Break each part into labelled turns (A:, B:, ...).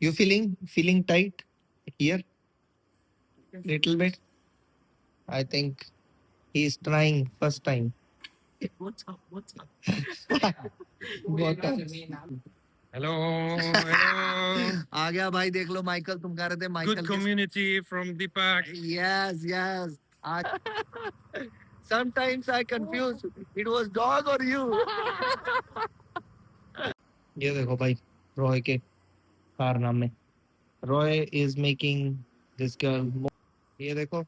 A: You feeling tight here? Little bit. I think he's trying first time.
B: What's up? What's up?
A: What up?
B: Hello, hello.
A: आ गया भाई, देख लो Michael, तुम कह रहे थे Michael
B: Good community from Deepak.
A: Yes, yes. Sometimes I confuse it was dog or you. ये देखो भाई, रॉय के कारनामे. Roy is making this girl. ये देखो,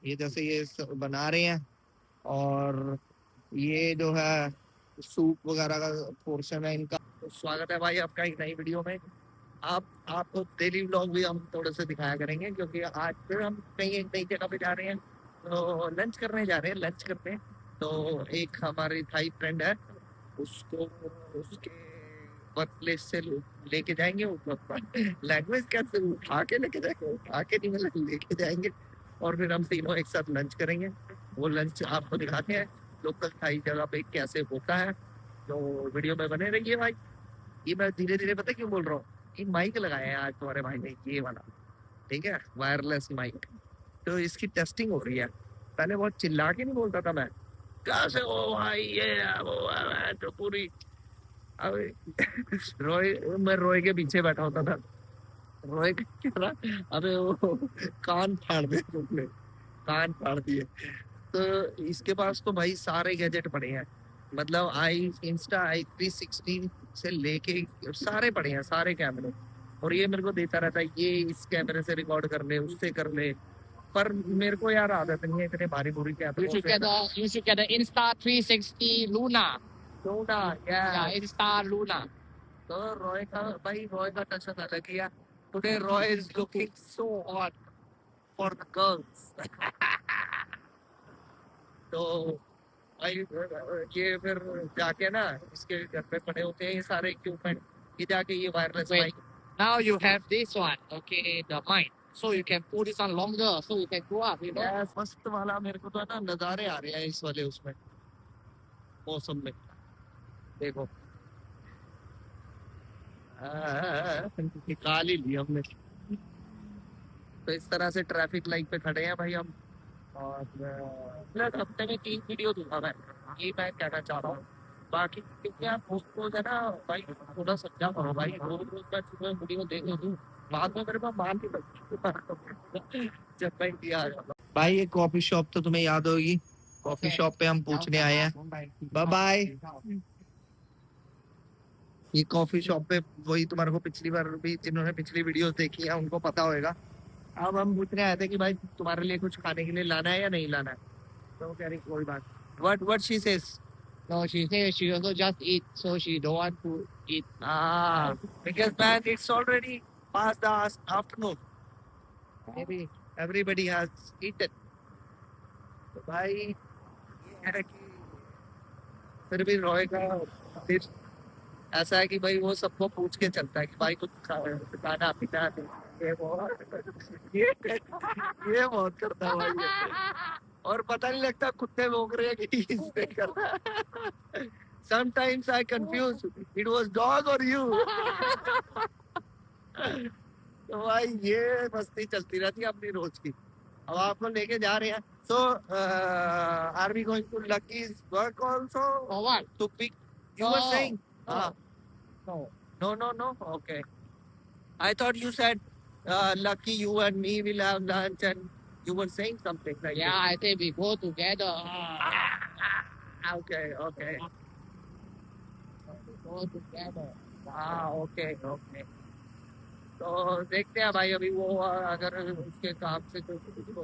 A: ये जैसे ये बना रहे हैं, और ये जो है सूप वगैरह का पोर्शन है इनका. तो स्वागत है भाई आपका एक नई वीडियो में. आपको डेली व्लॉग भी हम थोड़े से दिखाया करेंगे, क्योंकि आज फिर हम कहीं एक नई जगह पे जा रहे हैं. तो लंच करने जा रहे हैं, लंच करते हैं. तो एक हमारी थाई फ्रेंड है, उसको उसके वर्क प्लेस से लेके जाएंगे. लैंग्वेज कैसे उठा के लेके जाएंगे, उठा के नहीं मतलब लेके जाएंगे, और फिर हम तीनों एक साथ लंच करेंगे. वो लंच आपको दिखाते हैं लोकल थाई जगह पे कैसे होता है. तो वीडियो में बने रहिए भाई. ये मैं धीरे धीरे पता क्यों बोल रहा हूँ, एक माइक लगाया है आज तुम्हारे भाई ने, ये वाला, ठीक है, वायरलेस माइक. तो इसकी टेस्टिंग हो रही है. पहले बहुत चिल्ला के नहीं बोलता था मैं, कैसे हो भाई, ये वो तो पूरी. अब रोय, मैं रोय के पीछे बैठा होता था. रोय कह रहा अबे वो कान फाड़ दे तुमने, कान फाड़ दिए. तो इसके पास तो भाई सारे गैजेट पड़े हैं, मतलब आई इंस्टा आई 360 से लेके सारे पड़े हैं, सारे कैमरे. और ये मेरे को देता रहता है, ये इस कैमरे से रिकॉर्ड कर ले, उससे कर ले. पर मेरे को यार आदत नहीं है इतने भारी बुरी कैमरे.
C: You should get the Insta 360 Luna.
A: Luna,
C: Yeah, Insta Luna.
A: तो रॉय का भाई, रॉय का टशन अलग किया. Today Roy is looking so hot for the girls. तो भाई ये फिर जाके ना इसके घर पे पड़े होते हैं ये सारे इक्विपमेंट. ये जाके ये wireless
C: Wait.
A: Mic.
C: Now you have this one, okay, the mic. So you can put this on longer, so you can go up, you know.
A: मस्त वाला मेरे को तो है ना, नजारे आ रहे हैं इस वाले उसमें मौसम में. देखो निकाल ही लिया हमने. तो इस तरह से ट्रैफिक लाइट पे खड़े हैं भाई हम. और हफ्ते में 3 वीडियो दूंगा मैं, ये मैं कहना चाह रहा हूँ. बाकी क्योंकि आप उसको है ना भाई, थोड़ा समझा करो भाई. रोज रोज मैं सुबह वीडियो देख दूँ, बाद में मेरे पास मान नहीं लगती जब मैं इंडिया आ जाता. भाई ये कॉफी शॉप तो तुम्हें याद होगी, कॉफी शॉप पे हम पूछने आए हैं. Bye bye. ये कॉफी शॉप पे वही तुम्हारे को पिछली बार भी, जिन्होंने पिछली वीडियो देखी है उनको पता होगा. अब हम पूछने आए थे कि भाई तुम्हारे लिए कुछ खाने के लिए लाना है या नहीं लाना है. तो वो कह रही कोई बात. What she says?
C: No, she says she also just eat, so she don't want to eat.
A: Because man, it's already past the afternoon. Maybe everybody has eaten. तो भाई ये है कि फिर भी रॉय का फिर ऐसा है कि भाई वो सबको पूछ के चलता है कि भाई कुछ खाना पीना. ये बहुत करता है भाई ये. और पता नहीं लगता कुत्ते भौंक रहे हैं कि इसने करना है. Sometimes I confuse it was dog or you. तो भाई ये मस्ती चलती रहती है अपनी रोज की. अब आपको लेके जा रहे हैं. So are we going to Lucky's work also?
C: For what?
A: To pick? You were
C: No.
A: saying?
C: No.
A: No. Okay. I thought you said Lucky, you and me will have lunch, and you were saying something like
C: Yeah, I think we go together.
A: that. Okay.
C: We go together.
A: Okay. तो देखते हैं भाई, अभी वो अगर उसके काम से तो उसको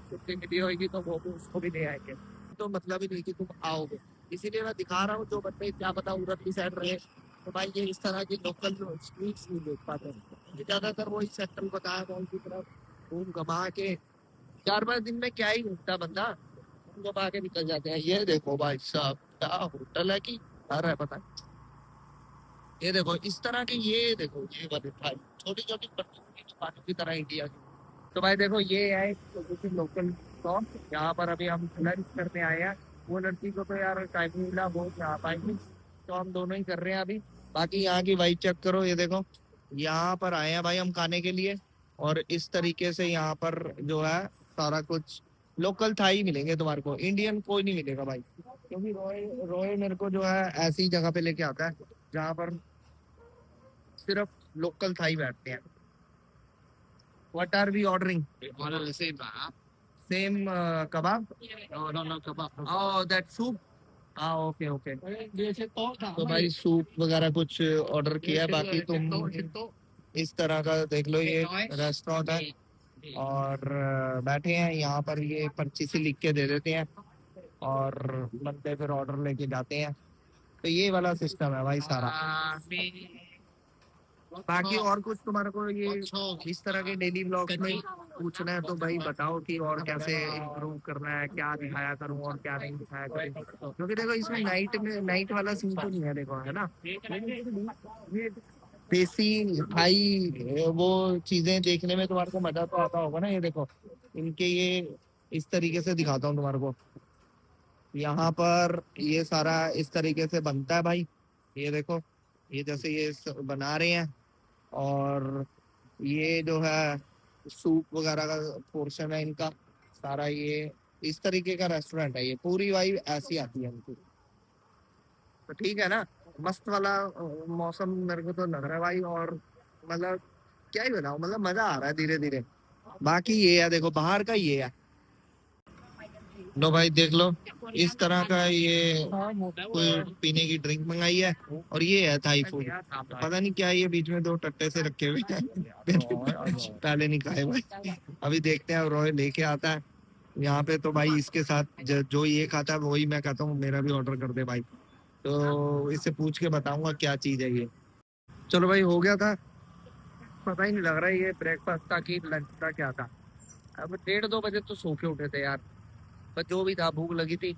A: छुट्टी मिली होगी तो वो भी उसको भी ले आएंगे. तो मतलब ही नहीं कि तुम आओगे, इसीलिए मैं दिखा रहा हूँ. जो बंदे क्या पता उधर की साइड रहे, तो भाई ये इस तरह की लोकल स्ट्रीट्स नहीं देख पाते. ज्यादातर वही सेक्टर बताया मॉल की तरफ घूम घमा के 4-5 दिन में क्या ही घूमता बंदा, घूम घमा के निकल जाते हैं. ये देखो भाई साहब, क्या होटल है कि घर है पता नहीं. ये देखो इस तरह के, ये देखो ये वाले भाई छोटी छोटी दुकानों की तरह इंडिया की. तो भाई देखो ये है लोकल शॉप, यहाँ पर अभी हम लंच करने आए हैं. वो लड़की को तो यार टाइम नहीं मिला, वो आ पाएंगे, तो हम दोनों ही कर रहे हैं अभी. बाकी यहाँ की वाइब चेक करो, ये देखो यहाँ पर आए हैं भाई हम खाने के लिए। और इस तरीके से यहाँ पर जो है सारा कुछ लोकल थाई मिलेंगे तुम्हारे को, इंडियन कोई नहीं मिलेगा भाई। क्योंकि रॉय रॉय मेरे को जो है ऐसी जगह पे लेके आता है जहाँ पर सिर्फ लोकल थाई बैठते हैं। What are we ordering?
C: Order the same, huh?
A: Same kebab.
C: No, kebab.
A: Oh that soup. हाँ okay okay.
C: Dia cetok tak?
A: तो भाई सूप वगैरह कुछ ऑर्डर किया है, बाकी तुम
C: cetok.
A: इस तरह का देख लो, ये रेस्टोरेंट है और बैठे हैं यहाँ पर, ये पर्ची से लिख के दे देते हैं और बंदे फिर ऑर्डर लेके जाते हैं। तो ये वाला सिस्टम है भाई सारा। बाकी और कुछ तुम्हारे को ये इस तरह के डेली ब्लॉग्स में पूछना है तो भाई बताओ कि और कैसे इम्प्रूव करना है, क्या दिखाया करूं और क्या नहीं दिखाया करूं। क्योंकि देखो इसमें नाइट वाला सीन तो नहीं है, देखो है ना, ये देसी भाई वो चीजें देखने में तुम्हारे को मजा तो आता होगा ना। ये देखो इनके ये इस तरीके से दिखाता हूँ तुम्हारे को। यहाँ पर ये सारा इस तरीके से बनता है भाई। ये देखो ये जैसे ये बना रहे हैं और ये जो है सूप वगैरह का पोर्शन है इनका सारा। ये इस तरीके का रेस्टोरेंट है, ये पूरी वाइब ऐसी आती है इनकी। तो ठीक है ना, मस्त वाला मौसम मेरे को तो लग रहा है भाई। और मतलब क्या ही बताऊं, मतलब मजा आ रहा है धीरे धीरे। बाकी ये है देखो बाहर का ये है, लो भाई देख लो इस तरह का ये कोई पीने की ड्रिंक मंगाई है और ये है थाई फूड। पता नहीं क्या ये बीच में दो टट्टे से रखे हुए हैं पहले नहीं खाए भाई, अभी देखते हैं रॉय लेके आता है यहाँ पे। तो भाई इसके साथ जो ये खाता है वही मैं कहता हूँ मेरा भी ऑर्डर कर दे भाई। तो इससे पूछ के बताऊंगा क्या चीज है ये। चलो भाई हो गया था, पता ही नहीं लग रहा है ये ब्रेकफास्ट था कि लंच था क्या था। अब 1:30-2 बजे तो सो के उठे थे यार, पर जो भी था भूख लगी थी।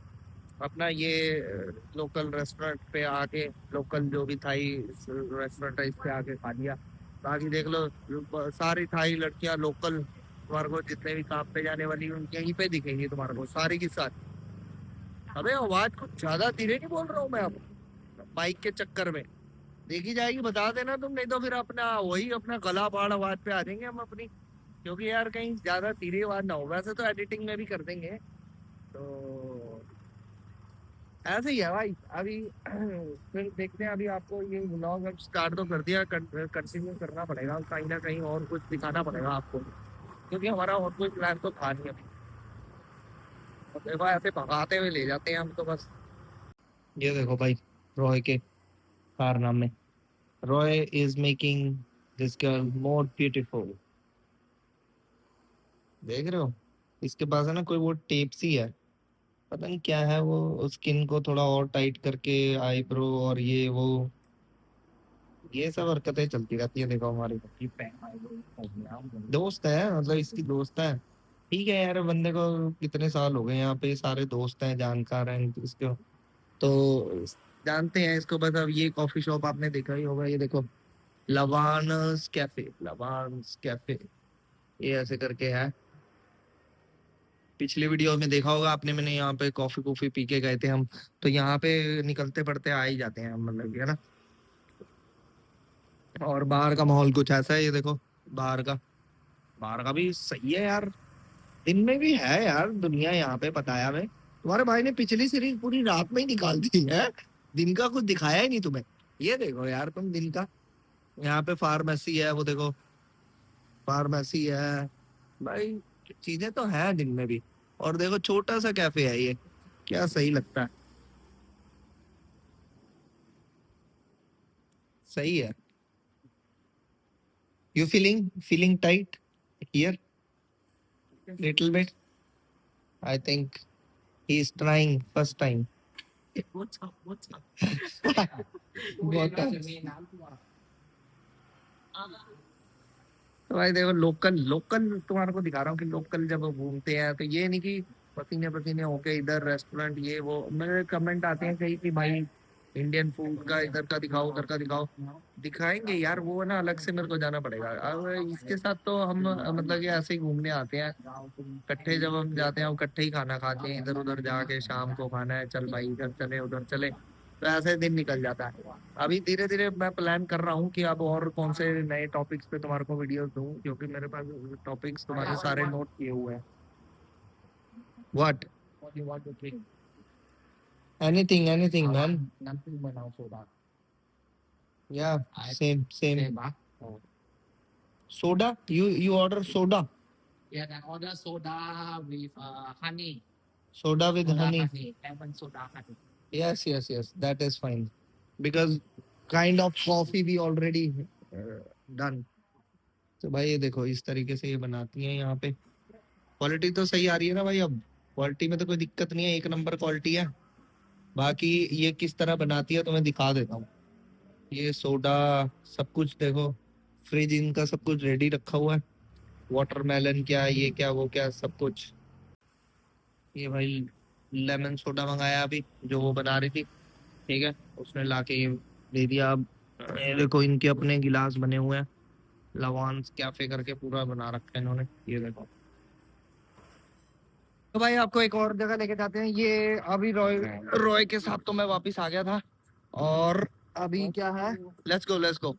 A: अपना ये लोकल रेस्टोरेंट पे आके, लोकल जो भी थाई रेस्टोरेंट है इस पे आके खा लिया। बाकी देख लो सारी थाई लड़कियां लोकल तुम्हारे को जितने भी काम पे जाने वाली उनके यहीं पे दिखेंगी तुम्हारे को सारी की सारी। अबे आवाज कुछ ज्यादा धीरे नहीं बोल रहा हूँ मैं अब बाइक के चक्कर में, देखी जाएगी बता देना तुम, नहीं तो फिर अपना वही अपना गला पाड़ आवाज पे आ जाएंगे हम अपनी। क्योंकि यार कहीं ज्यादा धीरे आवाज ना हो, वैसे तो एडिटिंग में भी कर देंगे। तो ऐसे ही है भाई अभी फिर देखते हैं। अभी आपको ये व्लॉग अब स्टार्ट तो कर दिया, कंटिन्यू करना पड़ेगा कहीं ना कहीं, और कुछ दिखाना पड़ेगा आपको, क्योंकि हमारा और कोई प्लान तो था नहीं अभी। तो देखो ऐसे भगाते हुए ले जाते हैं हम तो बस। ये देखो भाई रॉय के कारनामे, Roy is making this girl more beautiful. देख रहे हो इसके पास है ना कोई वो टेप सी है, पता नहीं क्या है वो, स्किन को थोड़ा और टाइट करके आईब्रो और ये सब हरकतें चलती रहती है। देखो हमारी दोस्त है, मतलब इसकी दोस्त है। ठीक है यार, बंदे को कितने साल हो गए यहाँ पे, सारे दोस्त हैं जानकार हैं इसको, तो जानते हैं इसको। बस अब ये कॉफी शॉप आपने देखा ही होगा, ये देखो लवानस कैफे, लवानस कैफे ये ऐसे करके है। पिछले वीडियो में देखा होगा आपने, मैंने यहाँ पे कॉफी कॉफी पी के गए थे हम, तो यहाँ पे निकलते पड़ते आ ही जाते हैं हम, मतलब है ना। और बाहर का माहौल कुछ ऐसा है, ये देखो बाहर का भी सही है यार, दिन में भी है यार दुनिया यहाँ पे। पता है हमें, तुम्हारे भाई ने पिछली सीरीज पूरी रात में ही निकाल दी है, दिन का कुछ दिखाया ही नहीं तुम्हें। ये देखो यार तुम दिन का, यहाँ पे फार्मेसी है, वो देखो फार्मेसी है भाई, चीजें तो है दिन में भी। और देखो छोटा सा कैफे है ये, क्या सही लगता है, सही है। You feeling tight here little bit, I think he is trying first time.
C: What's up? What's up?
A: तो भाई देखो लोकल लोकल तुम्हारे को दिखा रहा हूँ कि लोकल जब घूमते हैं तो ये नहीं कि पसीने पसीने होके इधर रेस्टोरेंट ये वो। मेरे कमेंट आते हैं कहीं कि भाई इंडियन फूड का इधर का दिखाओ उधर का दिखाओ, दिखाएंगे यार, वो ना अलग से मेरे को जाना पड़ेगा। अब इसके साथ तो हम मतलब कि ऐसे ही घूमने आते हैं इकट्ठे, जब हम जाते हैं हम इकट्ठे ही खाना खाते हैं, इधर उधर जाके शाम को खाना है, चल भाई इधर चले उधर चले, तो ऐसे दिन निकल जाता है। अभी धीरे धीरे मैं प्लान कर रहा हूँ कि अब और कौन से नए टॉपिक्स पे तुम्हारे को वीडियोस दूं, क्योंकि मेरे पास टॉपिक्स तुम्हारे सारे नोट किए हुए हैं। What
C: What you want to drink?
A: Anything man.
C: Nothing but now soda.
A: या
C: I-
A: same
C: Same, huh? Oh.
A: Soda, you order soda,
C: Yeah, then order soda with honey.
A: soda with
C: Soda
A: honey.
C: lemon soda honey.
A: Yes, that is fine because kind of coffee we already done. तो भाई ये देखो इस तरीके से ये बनाती हैं यहाँ पे। क्वालिटी तो सही आ रही है ना भाई, अब क्वालिटी में तो कोई दिक्कत नहीं है, एक नंबर क्वालिटी है। बाकी ये किस तरह बनाती है तो मैं दिखा देता हूँ। ये सोडा सब कुछ देखो, फ्रिज इनका सब कुछ रेडी रखा हुआ है। वाटरमेलन क्या, ये क्या, वो क्या, सब कुछ। ये भाई लेमन सोडा मंगाया अभी, जो वो बना रही थी, ठीक है, उसने लाके ये दे दिया। अब ये देखो इनके अपने गिलास बने हुए हैं, लवांस कैफे करके पूरा बना रखा है इन्होंने, ये देखो। तो भाई आपको एक और जगह लेके जाते हैं। ये अभी रॉय के साथ तो मैं वापस आ गया था, और अभी क्या है, लेट्स गो।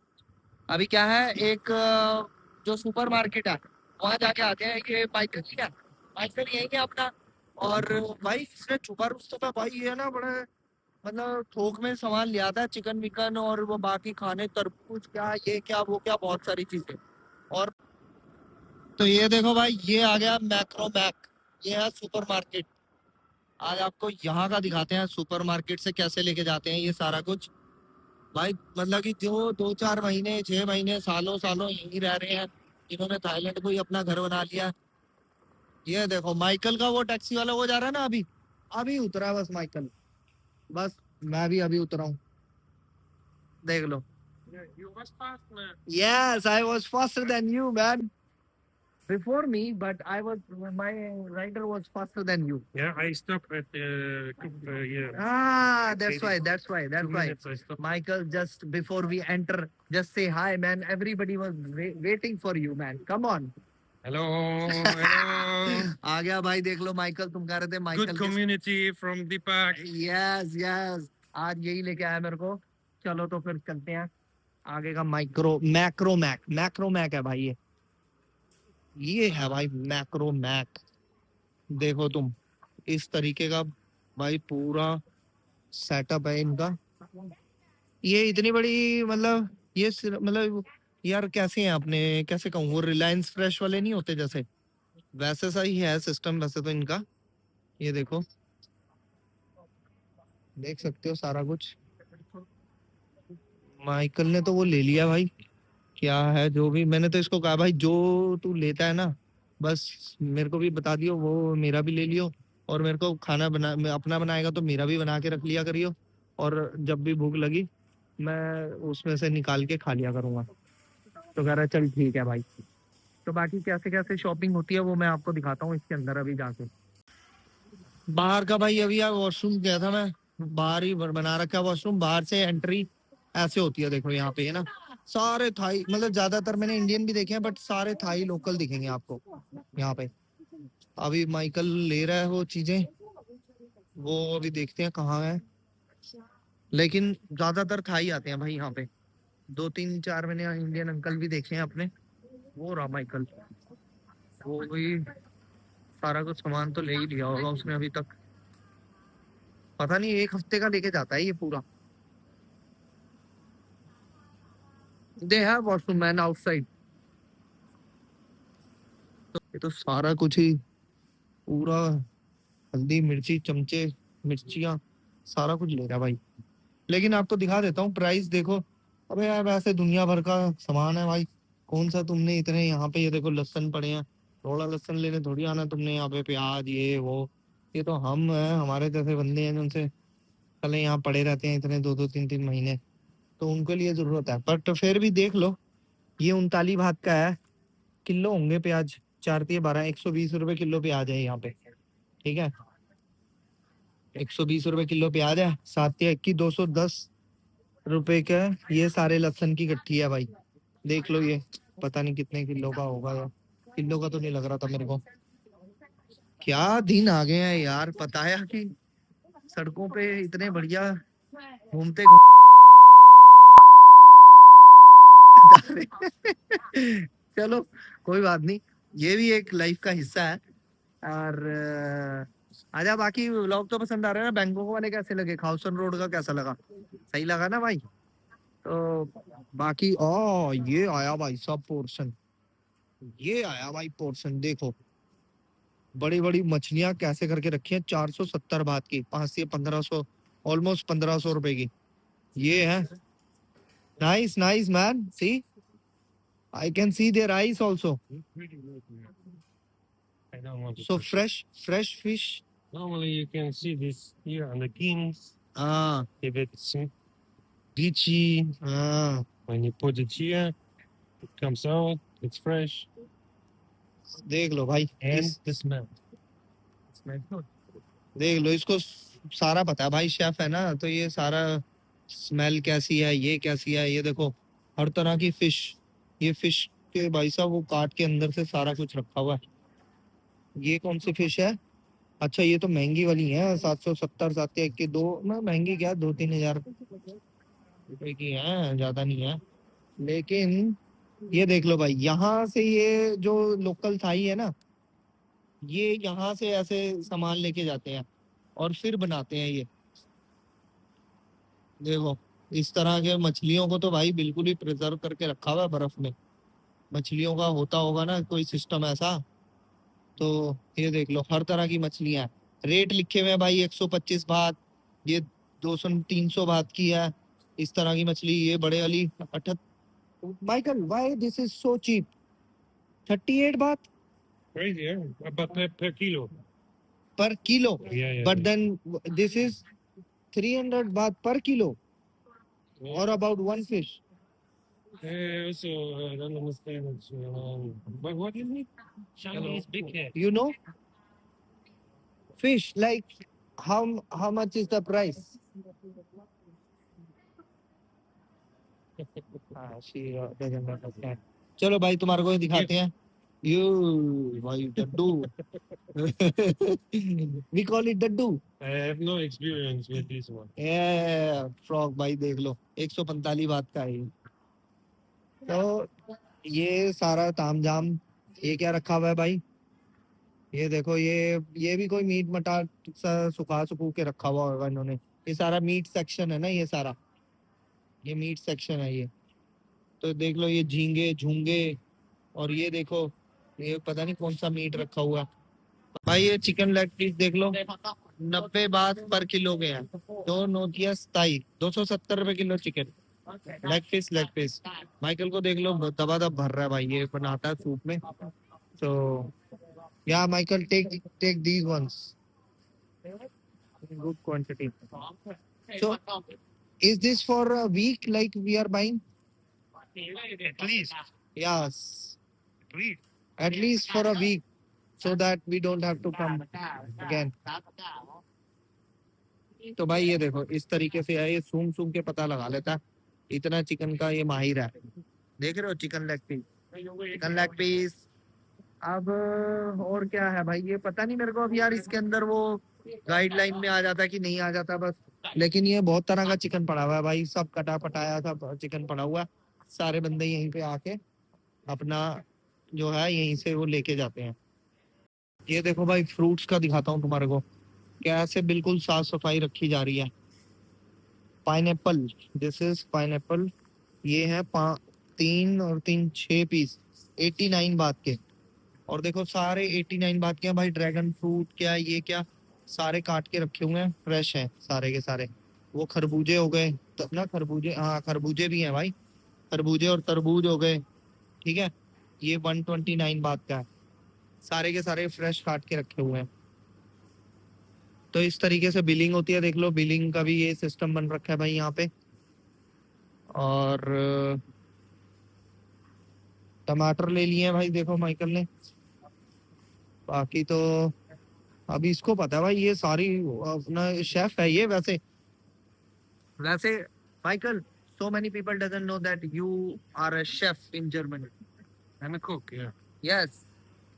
A: अभी क्या है, एक जो सुपर मार्केट है वहां जाके आते हैं। ये माइकल क्या, माइकल यही है अपना। और भाई इसने छुपा रुस्तम है भाई, ये ना बड़े मतलब थोक में सामान लिया था, चिकन विकन और वो बाकी खाने, तरबूज क्या, ये क्या, वो क्या, बहुत सारी चीजें। और तो ये देखो भाई, ये आ गया मैक्रो मैक, ये है सुपर मार्केट। आज आपको यहाँ का दिखाते हैं, सुपर मार्केट से कैसे लेके जाते हैं ये सारा कुछ। भाई मतलब कि जो 2-4 महीने, 6 महीने, सालों सालों यहीं रह रहे हैं, इन्होंने थाईलैंड को ही अपना घर बना लिया। ये देखो माइकल का वो टैक्सी वाला वो जा रहा है ना, अभी अभी उतरा बस माइकल, बस मैं भी अभी उतरा हूँ, देख लो।
B: Yeah, you was fast, man.
A: Yes, I was faster than you, man. Before me, but my rider was faster than you.
B: Yeah, I stopped at yeah.
A: Ah, that's
B: Maybe
A: why.
B: 2 minutes I stopped.
A: Michael, just before we enter, just say hi, man. Everybody was waiting for you, man. Come on.
B: Hello.
A: आ गया भाई, देख लो Michael, तुम कह रहे थे Michael
B: Good community from Deepak.
A: Yes, आज यही लेके आया मेरे को। चलो तो फिर चलते हैं आगे का। मैक्रो मैक है भाई, ये है भाई मैक्रो मैक। देखो तुम, इस तरीके का भाई पूरा सेटअप है इनका। ये इतनी बड़ी मतलब, ये मतलब यार कैसे हैं अपने, कैसे कहूँ, वो रिलायंस फ्रेश वाले नहीं होते जैसे, वैसे सा ही है सिस्टम वैसे तो इनका। ये देखो, देख सकते हो सारा कुछ। माइकल ने तो वो ले लिया भाई, क्या है जो भी, मैंने तो इसको कहा भाई जो तू लेता है ना, बस मेरे को भी बता दियो, वो मेरा भी ले लियो, और मेरे को खाना मैं अपना बनाएगा तो मेरा भी बना के रख लिया करियो, और जब भी भूख लगी मैं उसमें से निकाल के खा लिया करूंगा। तो कह रहा है चल ठीक है भाई। तो बाकी कैसे कैसे शॉपिंग होती है वो मैं आपको दिखाता हूँ इसके अंदर अभी जाके। बाहर का भाई, अभी यार वॉशरूम गया था मैं, बाहर ही बना रखा है वॉशरूम, बाहर से एंट्री ऐसे होती है, देखो यहाँ पे है ना, सारे थाई, मतलब ज्यादातर मैंने इंडियन भी देखे हैं, बट सारे थाई लोकल दिखेंगे आपको यहाँ पे। अभी माइकल ले रहा है वो चीजें, वो अभी देखते हैं कहाँ है, लेकिन ज्यादातर थाई आते हैं भाई यहाँ पे। 2-3-4 मैंने इंडियन अंकल भी देखे हैं अपने। वो रहा माइकल, वो भी सारा कुछ सामान तो ले ही लिया होगा उसने अभी तक, पता नहीं 1 हफ्ते का लेके जाता है ये पूरा। They have washroom man outside. तो ये तो सारा कुछ ही पूरा, हल्दी मिर्ची चमचे मिर्चियाँ सारा कुछ ले रहा भाई। लेकिन आपको दिखा देता हूँ प्राइस, देखो। अबे यार वैसे दुनिया भर का सामान है भाई, कौन सा तुमने इतने, यहाँ पे ये देखो लहसन पड़े हैं, थोड़ा लहसन लेने थोड़ी आना तुमने, यहाँ पे प्याज ये वो, ये तो हम हैं, हमारे जैसे बंदे हैं जिनसे पहले यहाँ पड़े रहते हैं इतने 2-2 3-3 महीने, तो उनके लिए जरूरत है। बट फिर भी देख लो, ये 39 भाग का है, किलो होंगे प्याज, 4-12 120 रुपए किलो प्याज है यहाँ पे, ठीक है, 120 रुपए किलो प्याज है, 7-21 210 रुपए का ये सारे लहसन की गट्ठी है भाई। देख लो ये, पता नहीं कितने किलो का होगा, यार किलो का तो नहीं लग रहा था मेरे को। क्या दिन आ गए हैं यार, पता है कि सड़कों पे इतने बढ़िया घूमते चलो कोई बात नहीं, ये भी एक लाइफ का हिस्सा है। और आजा, बाकी व्लॉग तो पसंद आ रहे हैं ना? बैंकॉक वाले कैसे लगे? खाउसन रोड का कैसा लगा? सही लगा ना भाई? तो बाकी ये आया भाई सब पोर्शन, ये आया भाई पोर्शन, देखो बड़ी बड़ी मछलियां कैसे करके रखी हैं, 470 बात की, 5 से 1500, ऑलमोस्ट 1500 रुपए की। ये है nice nice man, see I can see their eyes also.
B: I don't want to
A: So
B: touch it.
A: fresh fish.
B: Normally you can see this here on the kings. If it's beachy, when you put it here, it comes out, it's fresh.
A: देख लो भाई,
B: And the smell. It smells good.
A: देख लो इसको, सारा पता है भाई, chef है ना, तो ये सारा स्मेल कैसी है, ये कैसी है, ये देखो हर तरह की फिश, ये फिश के भाई साहब वो काट के अंदर से सारा कुछ रखा हुआ है। ये कौन सी फिश है? अच्छा ये तो महंगी वाली है, 770, 7 की दो, ना महंगी क्या, 2-3 हजार रुपए की है, ज्यादा नहीं है। लेकिन ये देख लो भाई, यहाँ से ये जो लोकल थाई है ना, ये यहाँ से ऐसे सामान लेके जाते हैं और फिर बनाते हैं। ये देखो इस तरह के मछलियों को तो भाई बिल्कुल ही प्रिजर्व करके रखा हुआ है बर्फ में। मछलियों का होता होगा ना कोई सिस्टम ऐसा, तो ये देख लो हर तरह की मछलियां हैं। रेट लिखे हुए हैं भाई, 125 बात, ये 200-300 बात की है, इस तरह की मछली। ये बड़े वाली 78। Michael why this is so cheap? 38 baht
B: Crazy, yeah? But per kilo.
A: Per kilo,
B: Yeah.
A: But then this is 300 baht per kilo,
B: Yeah.
A: और about one fish.
B: Also, I don't understand it. But what do you mean? Chinese big head.
A: You know, fish like how much is the price? she doesn't understand. चलो भाई तुम्हारे को ही दिखाते हैं। You भाई डड्डू we call it Daddu.
B: I have no experience with this one.
A: Frog भाई देख लो 145 बात का है। तो ये सारा तामझाम, ये क्या रखा हुआ है भाई? ये देखो, ये भी कोई मीट मटार सा सुखा सुखू के रखा हुआ होगा इन्होंने। ये सारा मीट सेक्शन है ना, ये सारा ये मीट सेक्शन है ये। तो देख लो ये झींगे झूंगे, और ये देखो ये पता नहीं कौन सा मीट रखा हुआ है भाई। ये चिकन लेग पीस देख लो, 90 बात पर किलो के हैं। 270 रुपए kilo chicken leg piece. Michael को देख लो दबादब भर रहा है भाई, ये बनाता है सूप में। तो या Michael take these ones, good quantity. So is this for a week like we are buying?
B: At least.
A: Yes,
B: Please.
A: at least for a week, so that we don't have to come again. तो भाई ये देखो इस तरीके से है, ये सूम सूम के पता लगा लेता है, इतना चिकन का ये माहिर है। देख रहे हो chicken leg piece, chicken leg piece. अब और क्या है भाई, ये पता नहीं मेरे को अब यार, इसके अंदर वो गाइडलाइन में आ जाता है कि नहीं आ जाता बस। लेकिन ये बहुत तरह का चिकन पड़ा हुआ है भाई, सब कटा पटाया सब चिकन पड़ा हुआ है। सारे बंदे यहीं पे आके अपना जो है यहीं से वो लेके जाते हैं। ये देखो भाई फ्रूट्स का दिखाता हूँ तुम्हारे को, कैसे बिल्कुल साफ सफाई रखी जा रही है। पाइनएप्पल, दिस इज पाइनएप्पल, ये है 3 और 3 6 पीस 89 बात के। और देखो सारे 89 बात के हैं भाई। ड्रैगन फ्रूट क्या, ये क्या, सारे काट के रखे हुए हैं, फ्रेश हैं सारे के सारे। वो खरबूजे हो गए तब ना, खरबूजे, हाँ खरबूजे भी हैं भाई, खरबूजे और तरबूज हो गए, ठीक है। ये 129 बात का है, सारे के सारे फ्रेश काट के रखे हुए हैं। तो इस तरीके से बिलिंग होती है, देख लो बिलिंग का भी ये सिस्टम बन रखा है भाई यहाँ पे। और टमाटर ले लिए हैं भाई देखो माइकल ने। बाकी तो अभी इसको पता है भाई, ये सारी अपना शेफ है ये। वैसे Michael, so many people doesn't know that you are a chef in Germany.
B: I'm a cook, yeah.
A: Yes,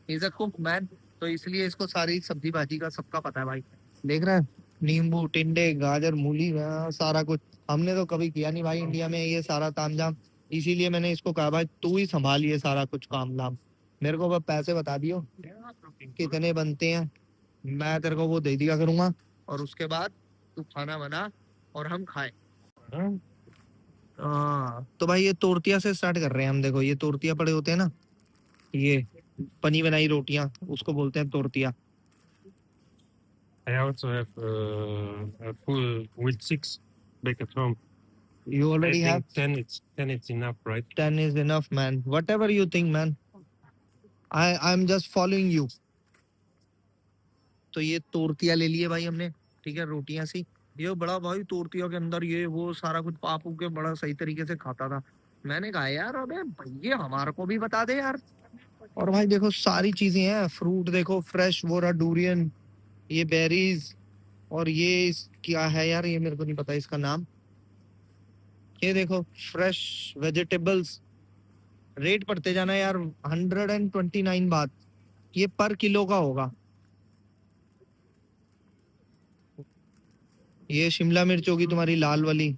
A: he's a cook man. तो इसलिए इसको सारी सब्जी भाजी का सबका पता है भाई। देख रहे हैं नींबू, टिंडे, गाजर, मूली, सारा कुछ। हमने तो कभी किया नहीं भाई इंडिया में ये सारा तामझाम। इसीलिए मैंने इसको कहा भाई तू ही संभाल ये सारा कुछ काम धाम। मेरे को बस पैसे बता दियो कितने बनते हैं, मैं तेरे को वो दे दिया करूंगा, और उसके बाद तू खाना बना और हम खाएं। हाँ तो भाई ये तोरतिया से स्टार्ट कर रहे हैं हम। देखो ये तोरतिया पड़े होते हैं ना, ये बनी बनाई रोटियां, उसको बोलते हैं तोरतिया।
B: I also have a full with 6 back at home.
A: You
B: I
A: already have
B: think 10 it's enough, right?
A: 10 is enough man, whatever you think man, I'm just following you। तो ये तोरतिया ले लिए भाई हमने, ठीक है, रोटियां सी। ये बड़ा भाई तोरतिया के अंदर ये वो सारा कुछ पापू के बड़ा सही तरीके से खाता था। मैंने कहा यार अबे ये हमारे को भी बता दे यार। और भाई देखो सारी चीजें हैं, फ्रूट देखो फ्रेश, वो रहा डूरियन, ये बेरीज, और ये क्या है यार, ये मेरे को नहीं पता इसका नाम। ये देखो फ्रेश वेजिटेबल्स। रेट पड़ते जाना यार, 129 बात ये पर किलो का होगा। ये शिमला मिर्च होगी तुम्हारी लाल वाली।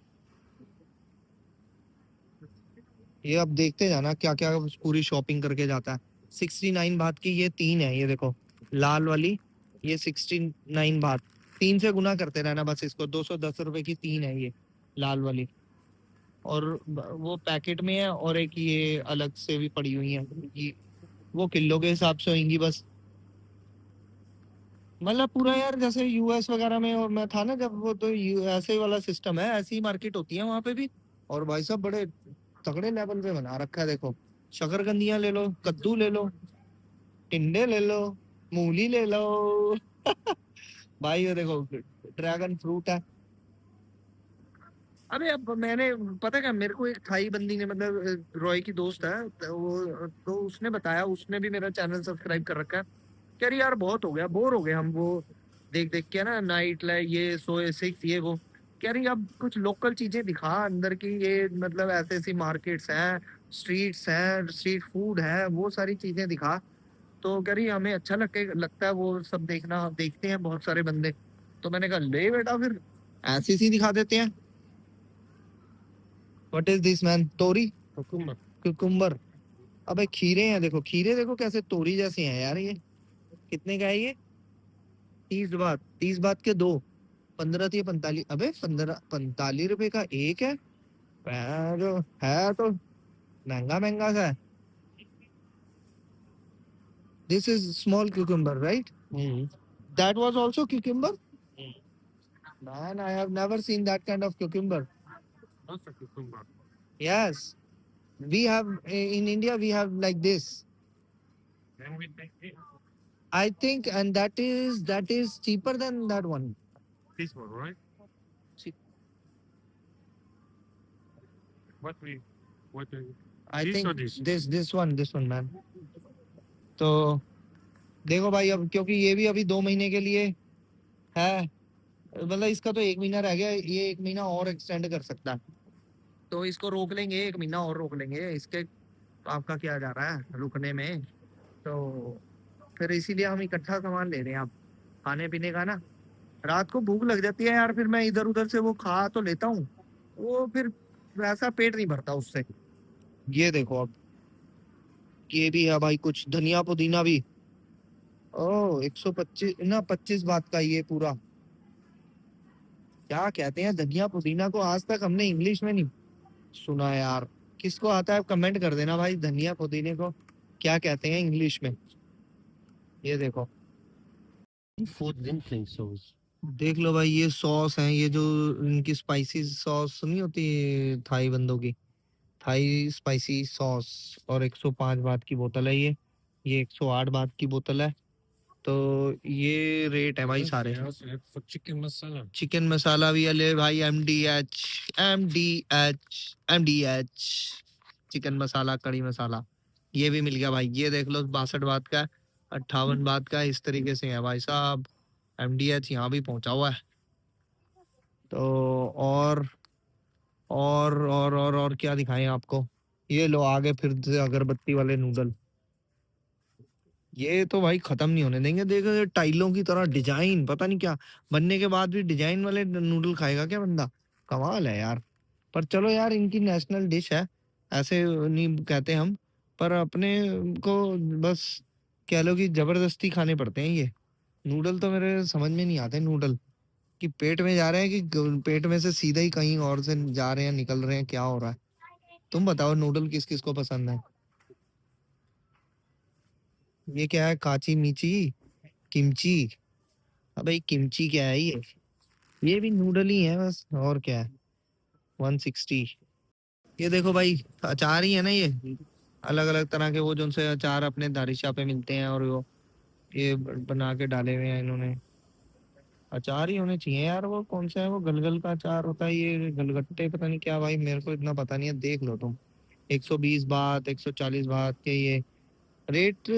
A: ये अब देखते जाना क्या क्या पूरी शॉपिंग करके जाता है। 69 बात की ये 3 है, ये देखो लाल वाली, ये 69 बात। 3 से गुना करते रहना बस इसको। 210 रुपए की 3 है ये लाल वाली, और वो पैकेट में है, और एक ये अलग से भी पड़ी हुई है, ये वो किलो के हिसाब से होंगी बस। मतलब पूरा यार जैसे यूएस वगैरह में, और मैं था ना जब, वो तो ऐसे वाला सिस्टम है, ऐसी ही मार्केट होती है वहां पे भी। और भाई साहब बड़े तगड़े लेवल पे बना रखा है। देखो शकरकंदियां ले लो, कद्दू ले लो, टिंडे ले लो, मूली ले लो भाई ये देखो ड्रैगन फ्रूट है। अबे अब मैंने, पता क्या, मेरे को एक थाई बंदी ने, मतलब रॉय की दोस्त है तो वो, तो उसने बताया, उसने भी मेरा चैनल सब्सक्राइब कर रखा है। कह रही यार बहुत हो गया, बोर हो गए हम वो देख देख के ना, नाइट लाइफ ये सोए सिक्स ये वो। कह रही अब कुछ लोकल चीजें दिखा अंदर की, ये मतलब ऐसे ऐसी मार्केट्स हैं, स्ट्रीट्स हैं, स्ट्रीट फूड है, वो सारी चीजें दिखा। तो कह रही हमें अच्छा लगता है वो सब देखना, देखते हैं बहुत सारे बंदे। तो मैंने कहा ले बेटा फिर ऐसी सी दिखा देते हैं। What is this man? तोरी?
B: Cucumber.
A: कुकुम्बर? अबे खीरे हैं, देखो खीरे देखो कैसे तोरी जैसे हैं यार। ये कितने का है ये? 30 बात, 30 बात के 2, 15 थी 45। अबे 45 रुपए का एक है। जो है तो महंगा महंगा सा है। This is small cucumber right? That was also cucumber? Man, I have never seen that kind of cucumber.
B: That's a cucumber.
A: Yes, we have in India we have like this,
B: Then we take it.
A: I think, and that is cheaper than that one.
B: This one, right?
A: Cheap.
B: What we
A: I
B: this
A: think
B: or this?
A: this one man. तो देखो भाई अब क्योंकि ये भी अभी 2 महीने के लिए है, मतलब इसका तो 1 महीना रह गया, ये 1 महीना और एक्सटेंड कर सकता है। तो इसको रोक लेंगे, 1 महीना और रोक लेंगे इसके। आपका क्या जा रहा है रुकने में? तो फिर इसीलिए हम इकट्ठा सामान ले रहे हैं अब खाने पीने का ना। रात को भूख लग जाती है यार, फिर मैं इधर उधर से वो खा तो लेता हूँ, वो फिर वैसा पेट नहीं भरता उससे। ये देखो अब ये भी है भाई, कुछ धनिया पुदीना भी। ओ 125 ना 25 बात का ये पूरा। क्या कहते हैं धनिया पुदीना को? आज तक हमने इंग्लिश में नहीं सुना यार। किसको आता है कमेंट कर देना भाई, धनिया पुदीने को क्या कहते हैं इंग्लिश में। ये देखो
B: food dimpling sauce.
A: देख लो भाई, ये सॉस है, ये जो इनकी स्पाइसी सॉस नहीं होती थाई बंदों की, थाई स्पाइसी सॉस। और 105 बात की बोतल है ये 108 बात की बोतल है। तो ये रेट है भाई सारे।
B: For chicken masala.
A: चिकन मसाला भी ले भाई, MDH चिकन मसाला, कड़ी मसाला, ये भी मिल गया भाई। ये देख लो 62 बात का, 58 बात का, इस तरीके से है भाई साहब। MDH यहाँ भी पहुंचा हुआ है। तो और क्या दिखाएं आपको? ये लो आगे फिर से अगरबत्ती वाले नूडल। ये तो भाई खत्म नहीं होने देंगे। देखो ये टाइलों की तरह डिजाइन, पता नहीं क्या बनने के बाद भी डिजाइन वाले नूडल खाएगा क्या बंदा? कमाल है यार। पर चलो यार, इनकी नेशनल डिश है, ऐसे नहीं कहते हम। पर अपने को बस कह लो कि जबरदस्ती खाने पड़ते हैं ये नूडल। तो मेरे समझ में नहीं आते नूडल कि पेट में जा रहे हैं कि पेट में से सीधा ही कहीं और से जा रहे हैं, निकल रहे हैं, क्या हो रहा है? तुम बताओ नूडल किस किस को पसंद है? ये क्या है, काची मीची किमची? अबे किमची क्या है ये भी नूडल ही है बस, और क्या है। 160। ये देखो भाई, अचार ही है ना ये, अलग अलग तरह के वो जो से अचार अपने दारिशा पे मिलते हैं, और वो ये बना के डाले हुए हैं इन्होंने। अचार ही होने चाहिए यार। वो कौन सा है, वो गलगल का अचार होता है, ये गलगट्टे पता नहीं क्या भाई, मेरे को इतना पता नहीं है, देख लो तुम। 120 बात, 140 बात के ये रेट।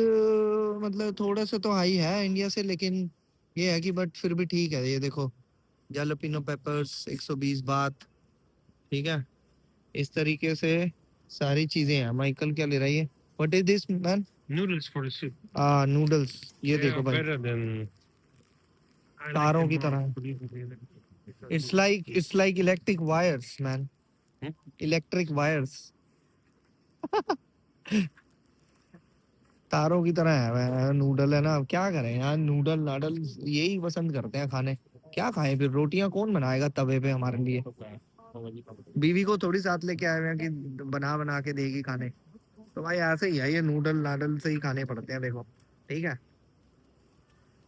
A: मतलब थोड़ा सा तो हाई है इंडिया से, लेकिन ये है कि बट फिर भी ठीक है। ये देखो, जालपिनो पेपर्स 120 बात, ठीक है। इस तरीके से सारी चीजें हैं। माइकल क्या ले रहा है ये? What is this man?
B: Noodles for the soup.
A: Noodles. ये
B: They
A: देखो
B: are
A: भाई,
B: better than. I like
A: तारों
B: them
A: की
B: more.
A: तरह है।
B: Believe me.
A: It's like electric wires man,
B: Hmm?
A: Electric wires. तारों की तरह है वह नूडल, है ना। अब क्या करें यार, नूडल नाडल यही पसंद करते हैं खाने। क्या खाएं फिर, रोटियां कौन बनाएगा तवे पे हमारे लिए? बीवी को थोड़ी साथ लेके आए हुए हैं कि बना बना के देगी खाने। तो भाई ऐसे ही है, ये नूडल नाडल से ही खाने पड़ते हैं, देखो। ठीक है,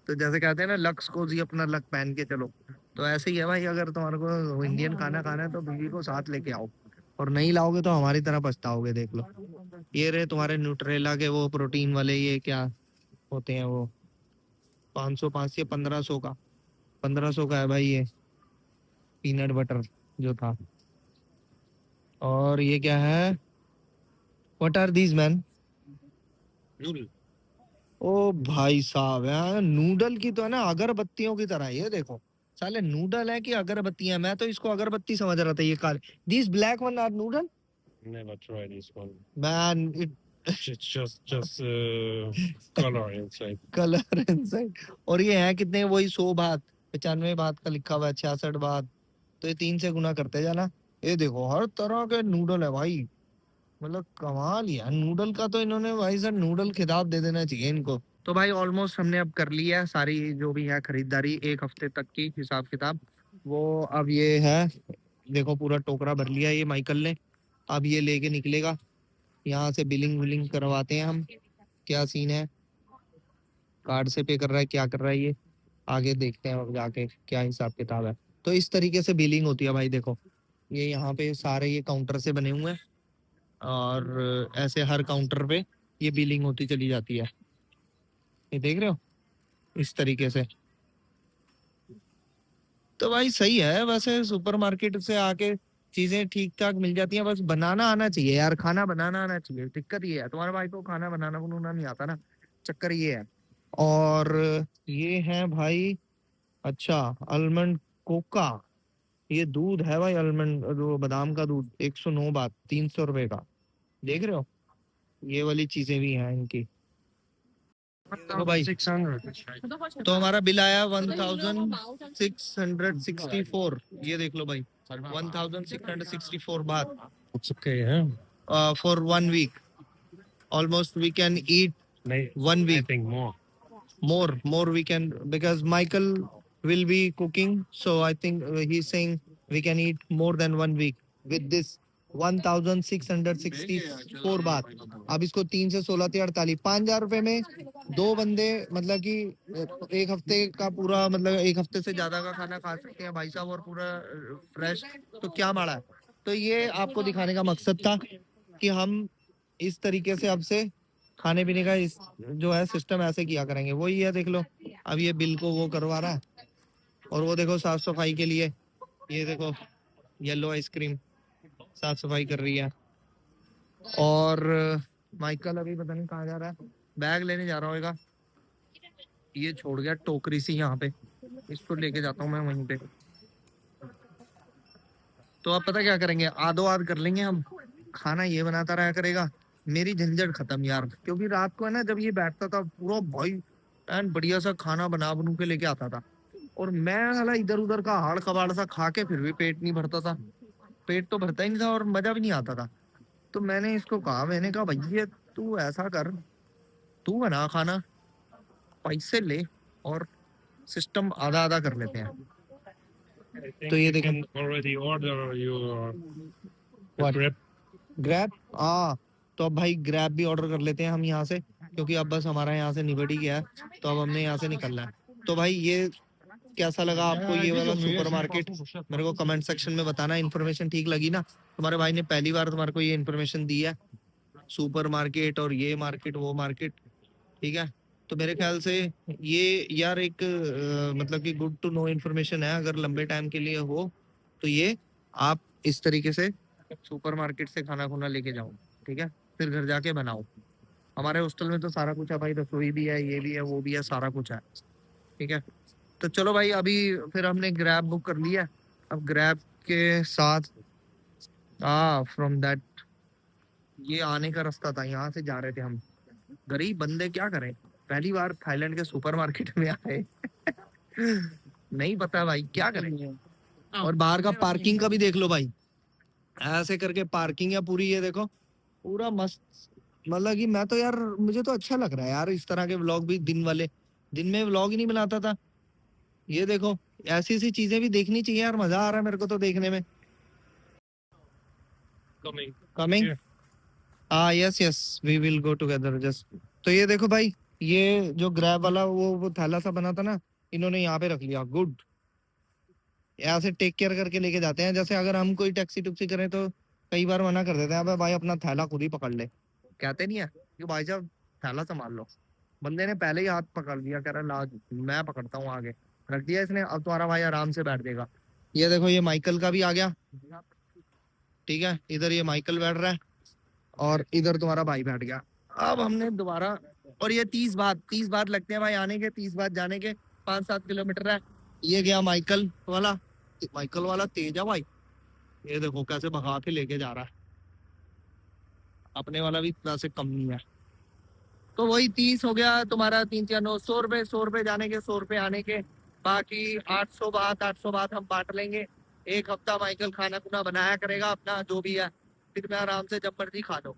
A: तो जैसे कहते हैं ना, लक्स को जी अपना लक पहन के चलो। तो ऐसे ही है भाई, अगर तुम्हारे को इंडियन खाना खाना है तो बीवी को साथ लेके आओ, और नहीं लाओगे तो हमारी तरह पछताओगे, देख लो। ये रहे तुम्हारे न्यूट्रेला के वो प्रोटीन वाले, ये क्या होते हैं वो, 500 5 या 1500 का, 1500 का है भाई ये पीनट बटर जो था। और ये क्या है, what are these man?
B: Noodle.
A: ओ भाई साहब, यार नूडल की तो है ना अगरबत्तियों की तरह है, ये देखो। साले नूडल है कि अगरबत्तियां? मैं तो इसको अगरबत्ती समझ रहा था, ये काले। This black one are noodle
B: Never try this one.
A: Man, it
B: It's just color inside.
A: Colour inside. और ये है कितने, वही 100 बात, 95 बात का लिखा हुआ है, 66 बात। तो ये 3 से गुना करते जाना। ये देखो हर तरह के नूडल है भाई, मतलब कमाल ही है नूडल का। तो इन्होंने भाई सर नूडल खिताब दे देना चाहिए इनको। तो भाई ऑलमोस्ट हमने अब कर लिया है सारी जो भी है खरीदारी, 1 हफ्ते तक की हिसाब किताब। वो अब ये है, देखो पूरा टोकरा भर लिया ये माइकल ने। अब ये लेके निकलेगा, यहाँ से बिलिंग विलिंग करवाते हैं हम। क्या सीन है, कार्ड से पे कर रहा है, क्या कर रहा है ये, आगे देखते हैं अब जाके क्या हिसाब किताब है। तो इस तरीके से बिलिंग होती है भाई, देखो। ये यहाँ पे सारे ये काउंटर से बने हुए हैं, और ऐसे हर काउंटर पे ये बिलिंग होती चली जाती है, ये देख रहे हो, इस तरीके से। तो भाई सही है, वैसे सुपरमार्केट से आके चीजें ठीक ठाक मिल जाती हैं, बस बनाना आना चाहिए यार, खाना बनाना आना चाहिए। दिक्कत ये है, तुम्हारे भाई को खाना बनाना बनाना नहीं आता ना, चक्कर ये है। और ये है भाई, अच्छा, आलमंड कोका। ये दूध है भाई, आलमंड जो बादाम का दूध, 109 बात, 300 रुपए का, देख रहे हो। ये वाली चीजें भी हैं इनकी। देखो भाई,
B: 600.
A: तो हमारा बिल आया 1664। ये देख लो भाई, 1664 बात
B: It's okay, huh?
A: For 1 week. Almost we can eat
B: I
A: 1 week
B: think more.
A: more we can, because Michael will be cooking, so I think he's saying we can eat more than 1 week with this 1664 बात। अब इसको 3 से 16 × 48, 5,000 रुपए में 2 बंदे, मतलब कि 1 हफ्ते का पूरा, मतलब 1 हफ्ते से ज्यादा का खाना खा सकते हैं भाई साहब, और पूरा फ्रेश। तो क्या माड़ा है। तो ये आपको दिखाने का मकसद था कि हम इस तरीके से अब से खाने पीने का इस जो है सिस्टम ऐसे किया करेंगे। वही है, देख लो। अब ये बिल को वो करवा रहा है, और वो देखो साफ सफाई के लिए, ये देखो येलो आइसक्रीम साफ सफाई कर रही है। और माइकल अभी पता नहीं कहाँ जा रहा है, बैग लेने जा रहा होगा। ये छोड़ गया टोकरी सी यहाँ पे, इसको लेके जाता हूँ मैं वहीं पे। तो अब पता क्या करेंगे, आधो आध कर लेंगे हम, खाना ये बनाता रहा करेगा, मेरी झंझट खत्म यार, क्योंकि रात को है ना जब ये बैठता था पूरा भाई एंड बढ़िया सा खाना बना बनू के लेके आता था, और मैं साला इधर उधर का हाड़ कबाड़ सा खा के फिर भी पेट नहीं भरता था, पेट तो भरता ही नहीं था और मजा भी नहीं आता था। तो मैंने इसको कहा, मैंने कहा भैया तू ऐसा कर, तू बना खाना, पैसे ले और सिस्टम आधा आधा कर लेते हैं।
B: I think
A: तो ये
B: you
A: देखो
B: can already order your
A: What?
B: Grab.
A: Grab, हाँ तो अब भाई ग्रैब भी ऑर्डर कर लेते हैं हम यहाँ से, क्योंकि अब बस हमारा यहाँ से निबट ही गया है, तो अब हमने यहाँ से निकलना है। तो भाई ये कैसा लगा आपको ये वाला सुपरमार्केट, मेरे को कमेंट सेक्शन में बताना। इन्फॉर्मेशन ठीक लगी ना? तुम्हारे भाई ने पहली बार तुम्हारे को ये इन्फॉर्मेशन दी है, सुपरमार्केट और ये मार्केट वो मार्केट, ठीक है? तो मेरे ख्याल से ये यार एक मतलब कि गुड टू नो इन्फॉर्मेशन है, अगर लंबे टाइम के लिए हो तो ये आप इस तरीके से सुपरमार्केट से खाना खुना लेके जाओ, ठीक है? फिर घर जाके बनाओ। हमारे हॉस्टल में तो सारा कुछ है भाई, रसोई भी है, ये भी है, वो भी है, सारा कुछ है, ठीक है? तो चलो भाई, अभी फिर हमने ग्रैब बुक कर लिया। अब ग्रैब के साथ फ्रॉम दैट, ये आने का रास्ता था, यहाँ से जा रहे थे हम। गरीब बंदे क्या करें, पहली बार थाईलैंड के सुपरमार्केट में आए नहीं पता भाई क्या करें। और बाहर का पार्किंग का भी देख लो भाई, ऐसे करके पार्किंग है पूरी, ये देखो पूरा मस्त। मतलब कि मैं तो यार, मुझे तो अच्छा लग रहा है यार इस तरह के व्लॉग भी, दिन वाले। दिन में व्लॉग ही नहीं बनाता था, ये देखो ऐसी ऐसी चीजें भी देखनी चाहिए यार, मजा आ रहा है मेरे को तो देखने में। Coming
B: Here.
A: Yes yes, we will go together just. तो ये देखो भाई, ये जो ग्रैब वाला वो थैला सा बना था ना, इन्होंने यहाँ पे रख लिया। गुड, यहाँ से टेक केयर करके लेके जाते हैं। जैसे अगर हम कोई टैक्सी टुक्सी करें तो कई बार मना कर देते हैं, अबे भाई अपना थैला खुद ही पकड़ ले, कहते नहीं है कि भाई साहब थैला संभाल लो। बंदे ने पहले ही हाथ पकड़ लिया, कह रहा ला मैं पकड़ता हूँ आगे, रख दिया इसने। अब तुम्हारा भाई आराम से बैठ देगा। ये देखो ये माइकल का भी आ गया, ठीक है? इधर ये माइकल बैठ रहा है और इधर तुम्हारा भाई बैठ गया। अब हमने दोबारा, और ये 30 बात लगते हैं भाई आने के, 30 बात जाने के, 5-7 किलोमीटर है। ये गया माइकल वाला, माइकल वाला तेज है भाई, ये देखो कैसे भगा के लेके जा रहा है। अपने वाला भी इतना से कम नहीं है। तो वही 30 हो गया तुम्हारा, 3 4 9, 100 रुपए, 100 रुपए जाने के, 100 रुपए आने के, बाकी 800 बात हम बांट लेंगे। एक हफ्ता माइकल खाना खुना बनाया करेगा अपना जो भी है, फिर मैं आराम से जब मर्जी खा लो,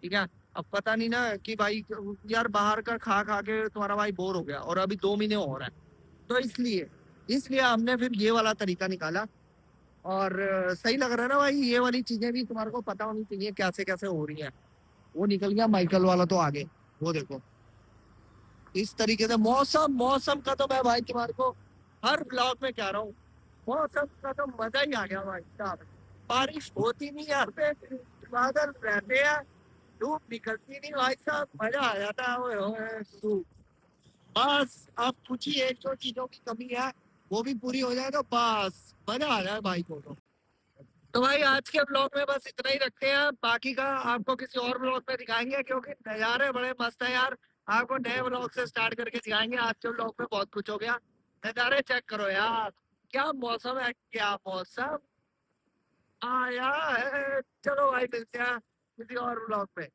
A: ठीक है? अब पता नहीं ना कि भाई यार बाहर का खा खा के तुम्हारा भाई बोर हो गया, और अभी 2 महीने हो रहा है, तो इसलिए इसलिए हमने फिर ये वाला तरीका निकाला। और सही लग रहा है ना भाई, ये वाली चीजें भी तुम्हारे को पता होनी चाहिए कैसे कैसे हो रही है। वो निकल गया माइकल वाला तो आगे, वो देखो इस तरीके से। मौसम मौसम का तो मैं भाई तुम्हारे को हर ब्लॉग में कह रहा हूँ, मौसम का तो मजा ही आ गया भाई साहब। बारिश होती नहीं यहाँ पे, बादल रहते हैं, धूप निकलती नहीं भाई साहब, मजा आ जाता है। ओए होए, धूप। बस अब कुछ ही एक दो चीजों की कमी है, वो भी पूरी हो जाए तो बस मजा आ जाए भाई को। तो भाई आज के ब्लॉग में बस इतना ही रखते हैं, बाकी का आपको किसी और ब्लॉग में दिखाएंगे, क्योंकि नज़ारे बड़े मस्त है यार। आपको नए ब्लॉग से स्टार्ट करके दिखाएंगे। आज के ब्लॉग में बहुत कुछ हो गया, नज़ारे चेक करो यार, क्या मौसम है, क्या मौसम आया है। चलो भाई मिलते हैं किसी और ब्लॉग में।